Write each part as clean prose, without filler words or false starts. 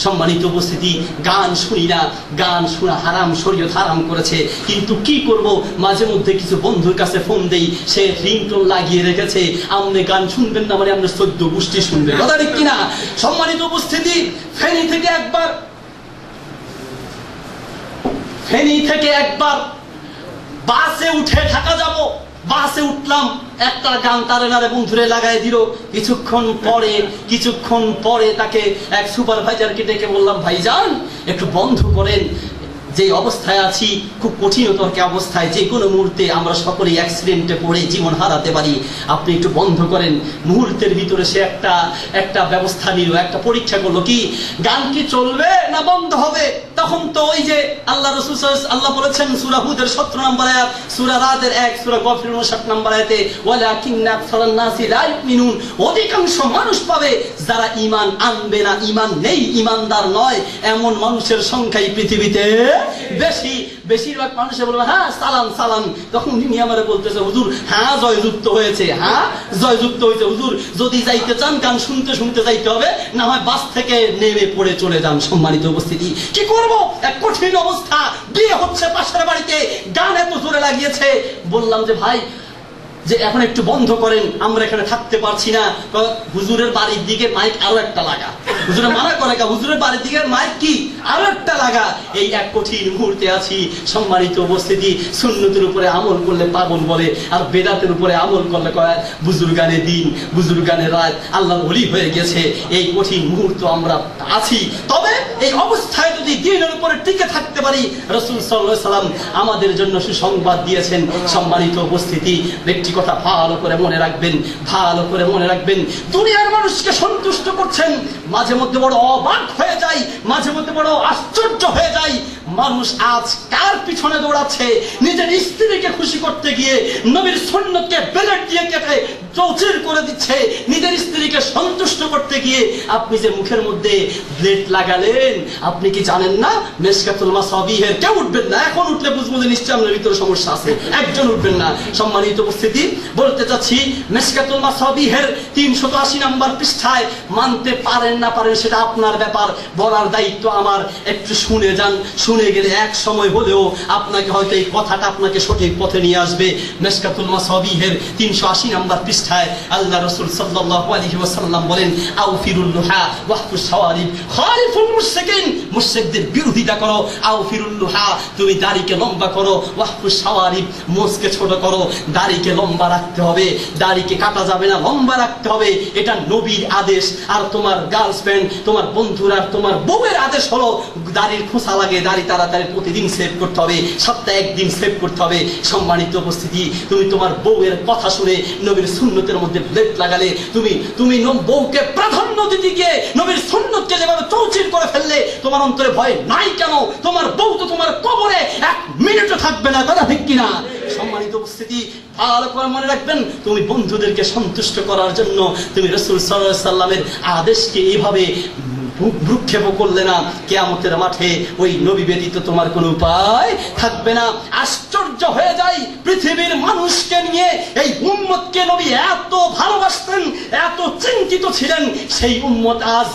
সম্মানিত উপস্থিতি, গান শুনি না, গান শোনা হারাম, শরীয়ত হারাম করেছে, কিন্তু কি করব, মাঝে মধ্যে কিছু বন্ধুর কাছে ফোন দেই, সে রিংটোন লাগিয়ে রেখেছে, আপনি গান শুনবেন না মানে আপনি 14 গোষ্ঠী শুনবেন, কথা ঠিক কিনা? সম্মানিত উপস্থিতি, ফেনী থেকে একবার বাসে উঠে ঢাকা যাব, বাসে উঠলাম, একটা গান তারে নারে বন্ধুরে লাগাই দিল। কিছুক্ষণ পরে তাকে এক সুপারভাইজারকে ডেকে বললাম, ভাইজান একটু বন্ধ করেন, যে অবস্থায় আছি খুব কঠিনতর অবস্থায়, যে কোনো মুহূর্তে আমরা সকলেই অ্যাক্সিডেন্টে পড়ে জীবন হারাতে পারি, আপনি একটু বন্ধ করেন। মুহূর্তের ভিতরে সে একটা ব্যবস্থা নিল, একটা পরীক্ষা করলো, কি গান কি চলবে না বন্ধ হবে? তখন তো ওই যে আল্লাহ রাসূল আল্লাহ বলেছেন সূরা হুদের 17 নম্বর আয়াত, সূরা রাদের 1, সূরা গফির 59 নম্বর আয়াতে, ওয়ালাকিন্না আকসারান নাসি লা ইউমিনুন, অধিকাংশ মানুষ পাবে যারা ঈমান আনবে না, ঈমান নেই, ঈমানদার নয়, এমন মানুষের সংখ্যাই পৃথিবীতে বেশি। বেশিরভাগ মানুষে বলবে হ্যাঁ সালাম সালাম, তখন উনি আমারে বলতেছে, হুজুর হ্যাঁ জয়যুক্ত হয়েছে, হ্যাঁ জয়যুক্ত হয়েছে হুজুর, যদি যাইতে চান গান শুনতে শুনতে যাইতে হবে, না হয় বাস থেকে নেমে পড়ে চলে যান। সম্মানিত উপস্থিতি, কি করব, এক কঠিন অবস্থা, বিয়ে হচ্ছে পাশের বাড়িতে, গান এত জোরে লাগিয়েছে। বললাম যে ভাই, যে এখন একটু বন্ধ করেন, আমরা এখানে থাকতে পারছি না। হুজুরের বাড়ির দিকে মাইক আরো একটা লাগা, হুজুরে মানা করে, হুজুরের বাড়ির দিকে মাইক কি আরো একটা লাগা। এই এক কঠিন মুহূর্তে আছি। সম্মানিত উপস্থিতি, সুন্নতের উপরে আমল করলে পাগল বলে, আর বেদাতের উপরে আমল করলে কয় বুজুর্গানে দিন, বুজুর্গানে রাত, আল্লাহর ওলি হয়ে গেছে। এই কঠিন মুহূর্ত আমরা আছি, তবে এই অবস্থায় যদি দিনের উপরে টিকে থাকতে পারি, রাসূল সাল্লাল্লাহু আলাইহি সাল্লাম আমাদের জন্য সুসংবাদ দিয়েছেন। সম্মানিত উপস্থিতি, ব্যক্তি কথা ভালো করে মনে রাখবেন, ভালো করে মনে রাখবেন। দুনিয়ার মানুষকে সন্তুষ্ট করছেন, মাঝে মধ্যে বড় অবাক হয়ে যায়, মাঝে মধ্যে বড় আশ্চর্য হয়ে যায়। মানুষ আজ কার পিছনে দৌড়াচ্ছে? নিজের স্ত্রীকে খুশি করতে গিয়ে নবীর সুন্নতকে ব্লেড দিয়ে কেটে চৌচির করে দিচ্ছে। নিজের স্ত্রীকে সন্তুষ্ট করতে গিয়ে আপনি যে মুখের মধ্যে ব্লেড লাগালেন, আপনি কি জানেন না মিশকাতুল মাসাবিহের কেউ উঠবেন না। এখন উঠলে বুঝবো যে নিশ্চয় আপনার ভিতরে সমস্যা আছে, একজন উঠবেন না। সম্মানিত উপস্থিতি, বলতে চাচ্ছি মিশকাতুল মাসাবিহের 380 নম্বর পৃষ্ঠায়, মানতে পারেন না পারেন সেটা আপনার ব্যাপার, বলার দায়িত্ব আমার। একটু শুনে যান, শুনে গেলে এক সময় হলেও আপনাকে হয়তো এই কথাটা আপনাকে সঠিক পথে নিয়ে আসবে। মিশকাতুল মাসাবিহের 380 নম্বর পৃষ্ঠায় আল্লাহ রাসূল সাল্লাল্লাহু আলাইহি ওয়াসাল্লাম বলেন, আউফিরুল লুহা ওয়াহফুস শাওয়ারিব খালিফুল মুশরিকিন, মুশরিকদের বিরোধিতা করো। আউফিরুল লুহা, তুমি দাড়িকে লম্বা করো, ওয়াহফুস শাওয়ারিব, মোছকে ছোট করো। দাড়িকে লম্বা রাখতে হবে, দাড়িকে কাটা যাবে না, লম্বা রাখতে হবে, এটা নবীর আদেশ। আর তোমার গার্লফ্রেন্ড, তোমার বন্ধুরা, তোমার বউয়ের আদেশ হলো দাড়ির খোসা লাগে, দাড়ি তাড়াতাড়ি প্রতিদিন সেভ করতে হবে, সপ্তাহে একদিন সেভ করতে হবে। সম্মানিত উপস্থিতি, তুমি তোমার বউয়ের কথা শুনে নবীর সুন্নতের মধ্যে ব্লেড লাগালে, তুমি বউকে প্রাধান্য দিতে গিয়ে নবীর সুন্নতকে যেভাবে চৌচির করে ফেললে, তোমার অন্তরে ভয় নাই কেন? তোমার বউ তো তোমার কবরে 1 মিনিটও থাকবে না, কথা ঠিক কিনা? সম্মানিত উপস্থিতি, ভালো করে মনে রাখবেন, তুমি বন্ধুদেরকে সন্তুষ্ট করার জন্য তুমি রাসূল সাল্লাল্লাহু আলাইহি সাল্লামের আদেশকে এইভাবে ভ্রুক্ষেপ করলে না, কিয়ামতের মাঠে ওই নবী ব্যতীত তোমার কোনো উপায় থাকবে না। আশ্চর্য হয়ে যায়, পৃথিবীর মানুষকে নিয়ে এই উম্মতকে নবী এত ভালোবাসতেন, এত চিন্তিত ছিলেন। সেই উম্মত আজ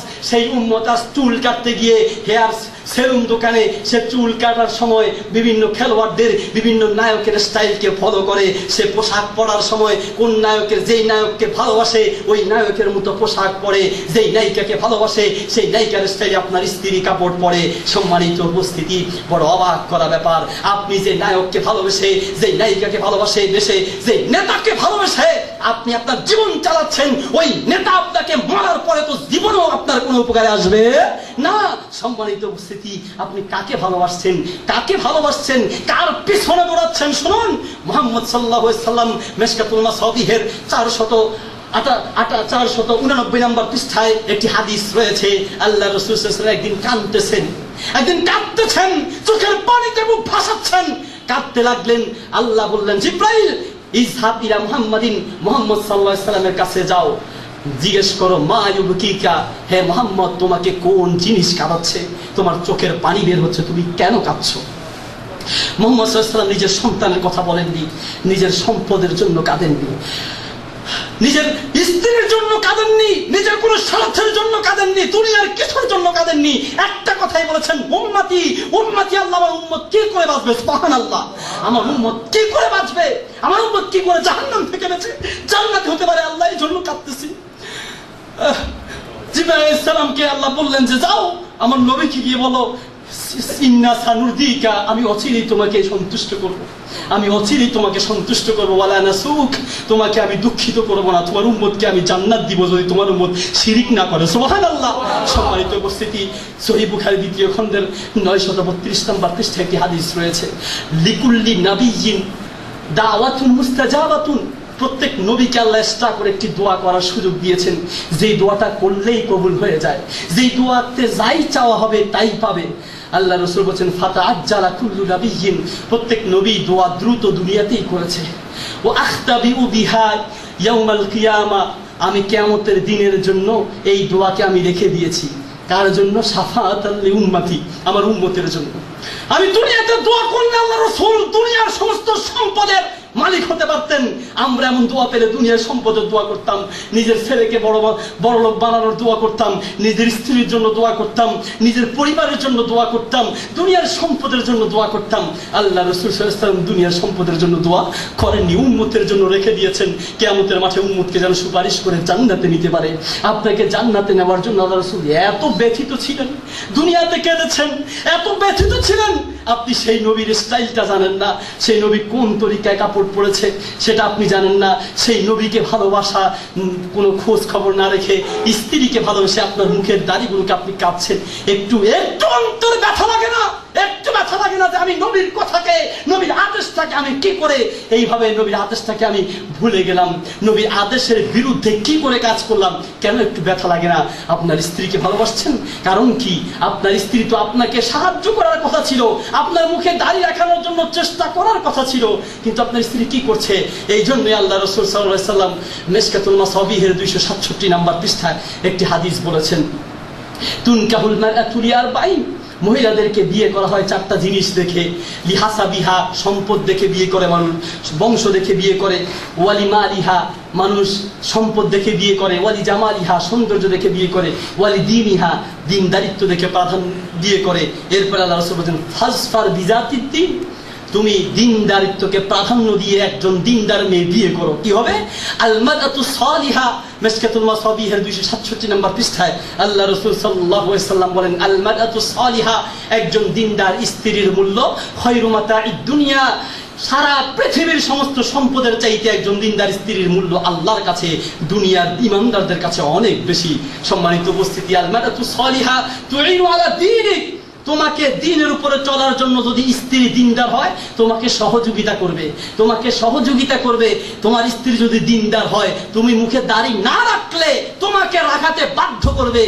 চুল কাটতে গিয়ে হেয়ার সেলুন দোকানে সে চুল কাটার সময় বিভিন্ন খেলোয়াড়দের, বিভিন্ন নায়কের স্টাইলকে ফলো করে। সে পোশাক পরার সময় কোন নায়কের, যেই নায়ককে ভালোবাসে ওই নায়কের মতো পোশাক পরে, যেই নায়িকাকে ভালোবাসে সেই নায়িকার স্টাইলে আপনার স্ত্রী কাপড় পরে। সম্মানিত উপস্থিতি, বড় অবাক করা ব্যাপার, আপনি যে নায়ককে ভালোবেসে, যেই নায়িকাকে ভালোবাসে, দেশে যে নেতাকে ভালোবেসে আপনি আপনার জীবন চালাচ্ছেন, ওই নেতা আপনাকে মারার পরে তো জীবনেও আপনার কোনো উপকারে আসবে না। সম্মানিত উপস্থিতি, আপনি কাকে ভালোবাসছেন, কাকে ভালোবাসছেন, কার পিছনে দৌড়াচ্ছেন? শুনুন, মুহাম্মদ সাল্লাল্লাহু আলাইহি ওয়াসাল্লাম মিশকাতুল মাসাবিহের 489 নম্বর পৃষ্ঠায় একটি হাদিস রয়েছে। আল্লাহ রাসূল সাল্লাল্লাহু আলাইহি ওয়াসাল্লাম একদিন কাঁদতেছেন, চোখের পানিতে মুখ ভাসাচ্ছেন, কাঁদতে লাগলেন। আল্লাহ বললেন, জিবরাইল ইযহাব ইলা মুহাম্মাদিন, মুহাম্মদ সাল্লাল্লাহু আলাইহি ওয়াসাল্লামের কাছে যাও, জিজ্ঞেস করো মা ইউবকিকা, হে মুহাম্মদ তোমাকে কোন জিনিস কাঁদাচ্ছে? তোমার চোখের পানি বের হচ্ছে, তুমি কেন কাঁদছো? মুহাম্মদ সাল্লাল্লাহু আলাইহি ওয়াসাল্লাম নিজের সন্তানের কথা বলেননি, নিজের সম্পদের জন্য কাঁদেননি। নিজের স্ত্রীর জন্য কাঁদেননি, নিজের কোনো স্বার্থের জন্য কাঁদেননি, দুনিয়ার কিছুর জন্য কাঁদেননি। একটা কথাই বলেছেন, উম্মতি উম্মতি, আল্লাহ আমার উম্মত কি করে বাঁচবে, সুবহানাল্লাহ, আমার উম্মত কি করে বাঁচবে, আমার উম্মত কি করে জাহান্নাম থেকে বেঁচে জান্নাতে হতে পারে, আল্লাহ এই জন্য কাঁদতেছি। জিবরাইল আলাইহিস সালামকে আল্লাহ বললেন যে যাও আমার নবীকে গিয়ে বলো, ইন্না সানুরদিকা, আমি অচিরেই তোমাকে সন্তুষ্ট করব, আমি অচিরেই তোমাকে সন্তুষ্ট করবো, ওয়ালা নাসুক, তোমাকে আমি দুঃখিত করবো না, তোমার উম্মতকে আমি জান্নাত দিব যদি তোমার উম্মত শিরিক না করে। সুবহানাল্লাহ। সম্মানিত উপস্থিতি, সহিহ বুখারী 2য় খণ্ডের 932 নম্বর পৃষ্ঠায় একটি হাদিস রয়েছে, লিকুল্লি নাবিয়্যিন দাওয়াতুন মুস্তাজাবাতুন, প্রত্যেক নবীকে আল্লাহ এক্সট্রা করে একটি দোয়া করার সুযোগ দিয়েছেন, যেই দোয়াটা করলেই কবুল হয়ে যায়, যেই দোয়াতে যাই চাওয়া হবে তাই পাবে। আল্লাহ রাসূল বলেন, ফাতাআজ্জালা কুল্লু নাবিয়্যিন, প্রত্যেক নবী দোয়া দ্রুত দুনিয়াতেই করেছে। ও আখতাবিউ বিহা ইয়াউমাল কিয়ামা, আমি কিয়ামতের দিনের জন্য এই দোয়াকে আমি রেখে দিয়েছি। কার জন্য? শাফাআতাল লিউম্মতি, আমার উম্মতের জন্য। আমি দুনিয়াতে দোয়া করলে আল্লাহ রাসূল দুনিয়ার সমস্ত সম্পদের মালিক হতে পারতেন। আমরা এমন দোয়া পেলে দুনিয়ার সম্পদের দোয়া করতাম, নিজের ছেলেকে বড় লোক বানানোর দোয়া করতাম, নিজের স্ত্রীর জন্য দোয়া করতাম, নিজের পরিবারের জন্য দোয়া করতাম, দুনিয়ার সম্পদের জন্য দোয়া করতাম। আল্লাহ রাসূল সাল্লাল্লাহু আলাইহি ওয়াসাল্লাম দুনিয়ার সম্পদের জন্য দোয়া করেননি, উম্মতের জন্য রেখে দিয়েছেন। কিয়ামতের মাঠে উম্মতকে যেন সুপারিশ করে জান্নাতে নিতে পারে। আপনাকে জান্নাতে নেওয়ার জন্য আল্লাহ রাসূল এত ব্যথিত ছিলেন, দুনিয়াতে কেঁদেছেন, এত ব্যথিত ছিলেন। আপনি সেই নবীর স্টাইলটা জানেন না, সেই নবী কোন তরিকায় কাপড় পড়েছে সেটা আপনি জানেন না। সেই নবীকে ভালোবাসা কোনো খোঁজ খবর না রেখে স্ত্রীকে ভালোবেসে আপনার মুখের দাড়িগুলোকে আপনি কাঁপছেন। একটু অন্তর ব্যথা লাগে না? একটু ব্যথা লাগে না যে আমি নবীর কথাকে, নবীর আদেশটাকে আমি কি করে এইভাবে নবীর আদেশটাকে আমি ভুলে গেলাম, নবীর আদেশের বিরুদ্ধে কি করে কাজ করলাম? কেন একটু ব্যথা লাগে না? আপনার স্ত্রীকে ভালোবাসছেন, কারণ কি? আপনার স্ত্রী তো আপনাকে সাহায্য করার কথা ছিল, আপনার মুখে দাড়ি রাখানোর জন্য চেষ্টা করার কথা ছিল, কিন্তু আপনার স্ত্রী কি করছে? এই জন্যই আল্লাহ রাসূল সাল্লাল্লাহু আলাইহি ওয়াসাল্লাম মিশকাতুল মাসাবিহের 267 নম্বর পৃষ্ঠায় একটি হাদিস বলেছেন, তুনকাহুল মারআতু লিআরবাঈন, মহিলাদেরকে বিয়ে করা হয় 4টা জিনিস দেখে। লিহাসাবিহা, সম্পদ দেখে বিয়ে করে মানুষ, বংশ দেখে বিয়ে করে। ওয়ালি মালিহা, মানুষ সম্পদ দেখে বিয়ে করে। ওয়ালি জামালিহা, সৌন্দর্য দেখে বিয়ে করে। ওয়ালি দীনিহা, দিনদারিত্ব দেখে প্রাধান্য বিয়ে করে। এরপর আল্লাহ রাসূল বলেন, ফাজফার বিজাতিদ দীন, তুমি দিনদারিত্বকে প্রাধান্য দিয়ে একজন দিনদার মেয়ে বিয়ে করো। কি হবে? আল মারআতু সালিহা, মিশকাতুল মাসাবিহের 267 নম্বর পৃষ্ঠায় আল্লাহ রাসূল সাল্লাল্লাহু আলাইহি ওয়াসাল্লাম বলেন, আল মারআতু সালিহা, একজন দিনদার স্ত্রীর মূল্য খায়রু মাতাঈদ দুনিয়া, সারা পৃথিবীর সমস্ত সম্পদের চাইতে একজন দিনদার স্ত্রীর মূল্য আল্লাহর কাছে, দুনিয়ার ঈমানদারদের কাছে অনেক বেশি। সম্মানিত উপস্থিতি, আল মারআতু সালিহা তুঈনু আলা দীনিক, তোমাকে দ্বীনের উপরে চলার জন্য যদি স্ত্রী দিনদার হয় তোমাকে সহযোগিতা করবে, তোমাকে সহযোগিতা করবে। তোমার স্ত্রী যদি দিনদার হয়, তুমি মুখে দাড়ি না রাখলে তোমাকে রাখাতে বাধ্য করবে।